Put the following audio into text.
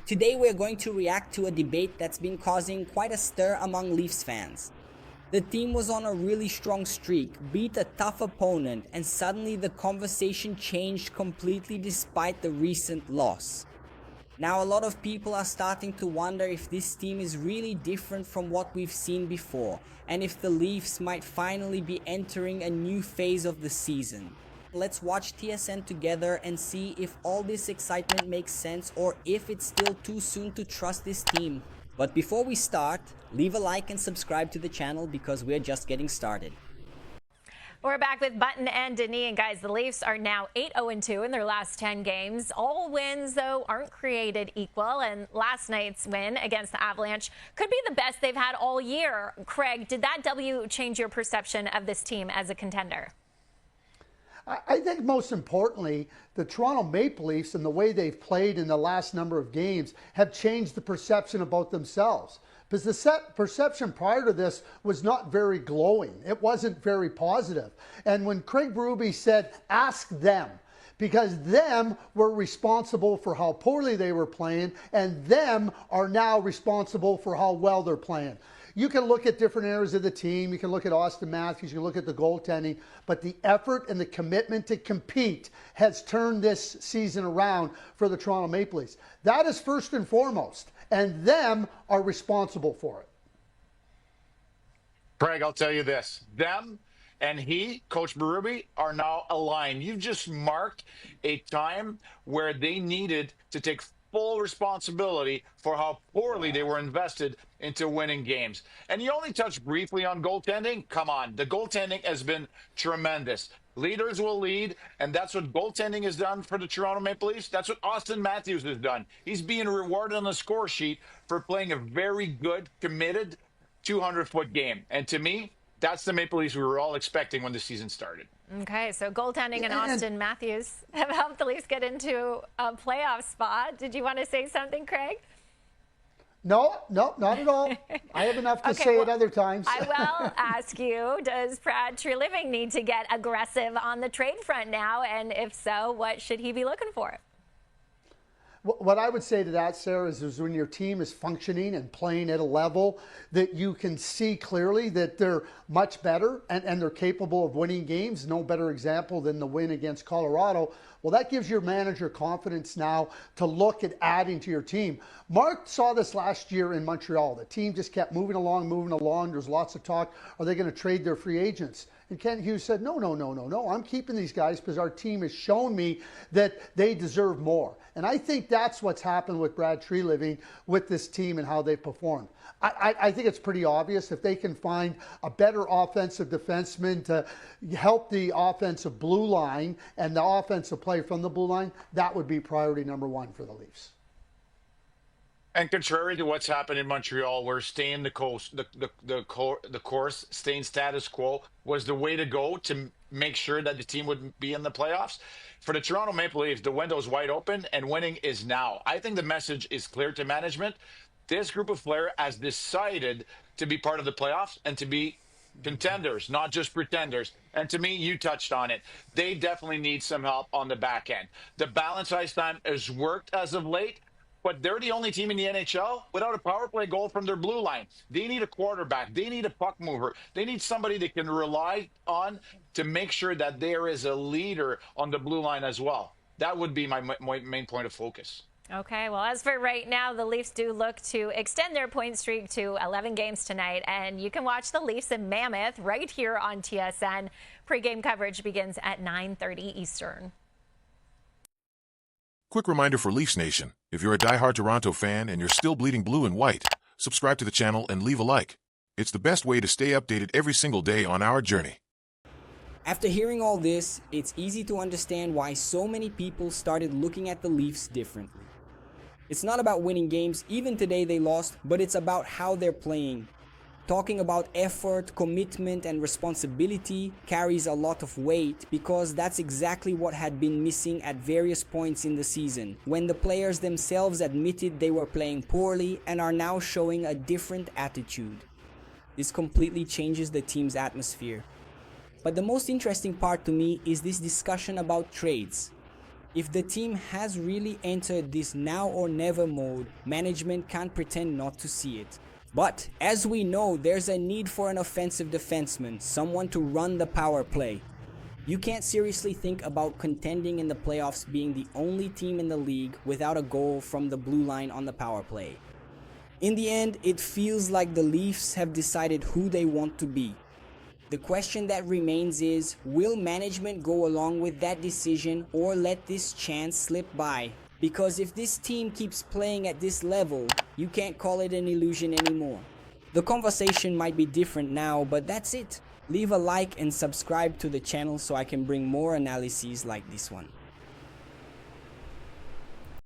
Today we're going to react to a debate that's been causing quite a stir among Leafs fans. The team was on a really strong streak, beat a tough opponent, and suddenly the conversation changed completely despite the recent loss. Now a lot of people are starting to wonder if this team is really different from what we've seen before, and if the Leafs might finally be entering a new phase of the season. Let's watch TSN together and see if all this excitement makes sense or if it's still too soon to trust this team. But before we start, leave a like and subscribe to the channel because we're just getting started. We're back with Button and Denis, and guys, the Leafs are now 8-0-2 in their last 10 games. All wins, though, aren't created equal, and last night's win against the Avalanche could be the best they've had all year. Craig, did that W change your perception of this team as a contender? I think most importantly, the Toronto Maple Leafs and the way they've played in the last number of games have changed the perception about themselves. Because the perception prior to this was not very glowing. It wasn't very positive. And when Craig Berube said, ask them, because them were responsible for how poorly they were playing, and them are now responsible for how well they're playing. You can look at different areas of the team. You can look at Austin Matthews. You can look at the goaltending. But the effort and the commitment to compete has turned this season around for the Toronto Maple Leafs. That is first and foremost. And them are responsible for it. Craig, I'll tell you this. Them and Coach Berube, are now aligned. You've just marked a time where they needed to take full responsibility for how poorly they were invested into winning games. And you only touched briefly on goaltending. Come on, the goaltending has been tremendous. Leaders will lead, and that's what goaltending has done for the Toronto Maple Leafs. That's what Austin Matthews has done. He's being rewarded on the score sheet for playing a very good, committed 200-foot game. And to me, that's the Maple Leafs we were all expecting when the season started. Okay, so goaltending and Austin Matthews have helped the Leafs get into a playoff spot. Did you want to say something, Craig? No, not at all. I have enough to say at other times. I will ask you, does Brad Treliving need to get aggressive on the trade front now? And if so, what should he be looking for? What I would say to that, Sarah, is when your team is functioning and playing at a level that you can see clearly that they're much better and they're capable of winning games. No better example than the win against Colorado. Well, that gives your manager confidence now to look at adding to your team. Mark saw this last year in Montreal. The team just kept moving along. There's lots of talk. Are they going to trade their free agents? And Kent Hughes said, no. I'm keeping these guys because our team has shown me that they deserve more. And I think that's what's happened with Brad Treliving with this team and how they performed. I think it's pretty obvious if they can find a better offensive defenseman to help the offensive blue line and the offensive play from the blue line, that would be priority number one for the Leafs. And contrary to what's happened in Montreal, where staying the course, staying status quo was the way to go to make sure that the team would be in the playoffs. For the Toronto Maple Leafs, the window's wide open and winning is now. I think the message is clear to management. This group of players has decided to be part of the playoffs and to be contenders, not just pretenders. And to me, you touched on it. They definitely need some help on the back end. The balance ice time has worked as of late, but they're the only team in the NHL without a power play goal from their blue line. They need a quarterback. They need a puck mover. They need somebody they can rely on to make sure that there is a leader on the blue line as well. That would be my main point of focus. Okay, well, as for right now, the Leafs do look to extend their point streak to 11 games tonight, and you can watch the Leafs in Mammoth right here on TSN. Pre-game coverage begins at 9:30 Eastern. Quick reminder for Leafs Nation, if you're a diehard Toronto fan and you're still bleeding blue and white, subscribe to the channel and leave a like. It's the best way to stay updated every single day on our journey. After hearing all this, it's easy to understand why so many people started looking at the Leafs differently. It's not about winning games, even today they lost, but it's about how they're playing. Talking about effort, commitment, and responsibility carries a lot of weight because that's exactly what had been missing at various points in the season, when the players themselves admitted they were playing poorly and are now showing a different attitude. This completely changes the team's atmosphere. But the most interesting part to me is this discussion about trades. If the team has really entered this now or never mode, management can't pretend not to see it. But as we know, there's a need for an offensive defenseman, someone to run the power play. You can't seriously think about contending in the playoffs being the only team in the league without a goal from the blue line on the power play. In the end, it feels like the Leafs have decided who they want to be. The question that remains is, will management go along with that decision or let this chance slip by? Because if this team keeps playing at this level, you can't call it an illusion anymore. The conversation might be different now, but that's it. Leave a like and subscribe to the channel so I can bring more analyses like this one.